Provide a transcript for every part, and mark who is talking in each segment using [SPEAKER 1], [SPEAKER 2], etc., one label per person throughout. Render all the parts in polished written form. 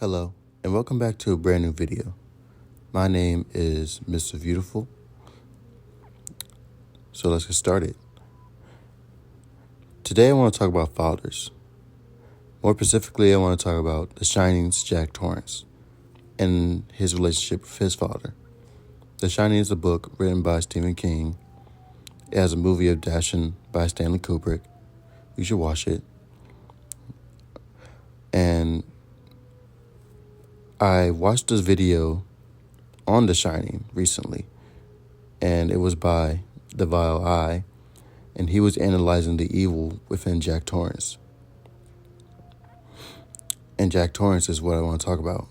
[SPEAKER 1] Hello, and welcome back to a brand new video. My name is Mr. Beautiful, so let's get started. Today I want to talk about fathers. More specifically, I want to talk about The Shining's Jack Torrance and his relationship with his father. The Shining is a book written by Stephen King. It has a movie adaptation by Stanley Kubrick. You should watch it. And I watched this video on The Shining recently, and it was by The Vile Eye, and he was analyzing the evil within Jack Torrance. And Jack Torrance is what I want to talk about.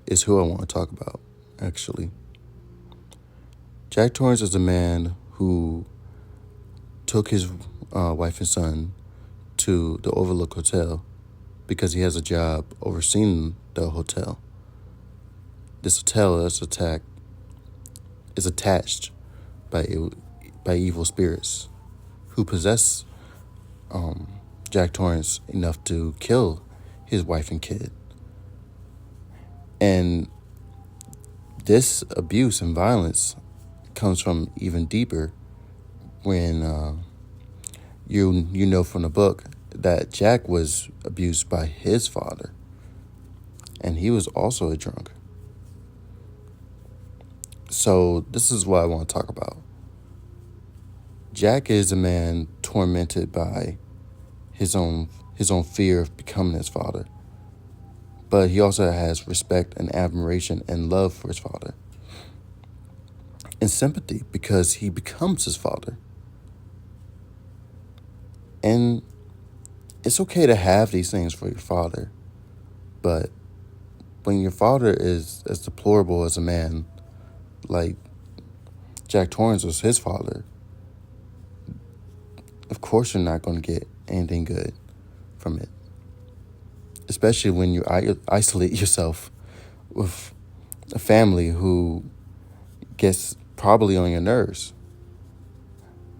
[SPEAKER 1] Is who I want to talk about, actually. Jack Torrance is a man who took his wife and son to the Overlook Hotel because he has a job overseeing the hotel. This hotel is attached by evil spirits who possess Jack Torrance enough to kill his wife and kid. And this abuse and violence comes from even deeper when you know from the book that Jack was abused by his father, and he was also a drunk. So this is what I want to talk about. Jack is a man tormented by his own fear of becoming his father. But he also has respect and admiration and love for his father. And sympathy because he becomes his father. And it's okay to have these things for your father. But when your father is as deplorable as a man, like Jack Torrance was his father, of course you're not going to get anything good from it. Especially when you isolate yourself with a family who gets probably on your nerves.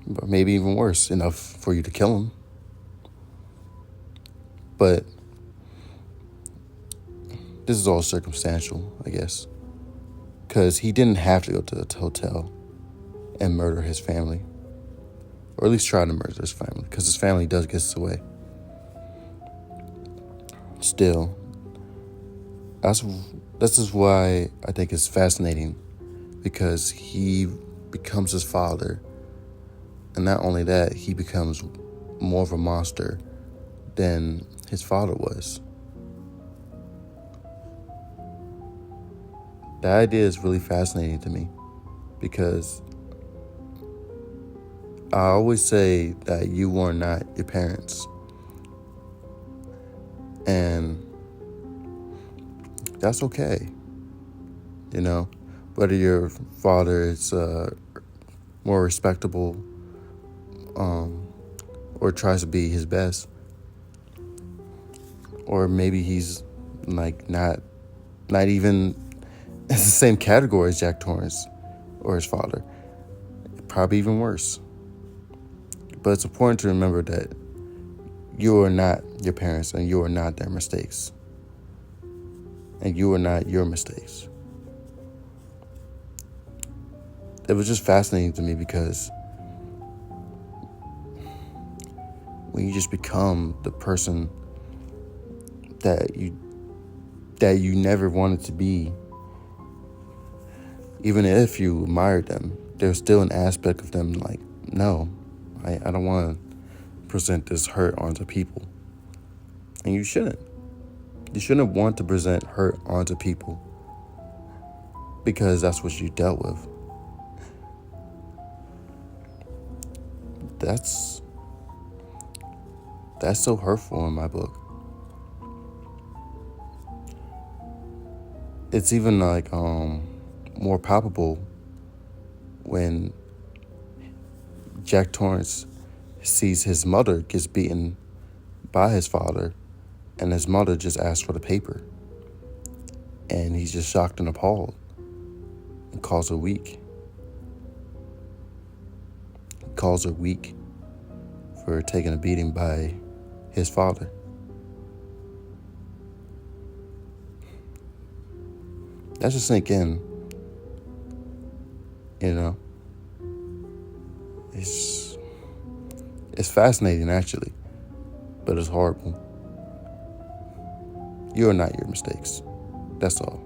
[SPEAKER 1] But maybe even worse, enough for you to kill them. But this is all circumstantial, I guess. Because he didn't have to go to the hotel and murder his family. Or at least try to murder his family. Because his family does get away. Still, this is why I think it's fascinating, because he becomes his father, and not only that, he becomes more of a monster than his father was. The idea is really fascinating to me, because I always say that you are not your parents. And that's okay, whether your father is more respectable or tries to be his best, or maybe he's like not even in the same category as Jack Torrance or his father, probably even worse. But it's important to remember that you are not your parents, and you are not their mistakes. And you are not your mistakes. It was just fascinating to me, because when you just become the person that you never wanted to be, even if you admired them, there's still an aspect of them like, no, I don't want to present this hurt onto people. And you shouldn't. You shouldn't want to present hurt onto people, because that's what you dealt with. That's so hurtful in my book. It's even like more palpable when Jack Torrance sees his mother gets beaten by his father, and his mother just asks for the paper. And he's just shocked and appalled and calls her weak. He calls her weak for taking a beating by his father. That should sink in. You know, it's fascinating actually, but it's horrible. You are not your mistakes. That's all.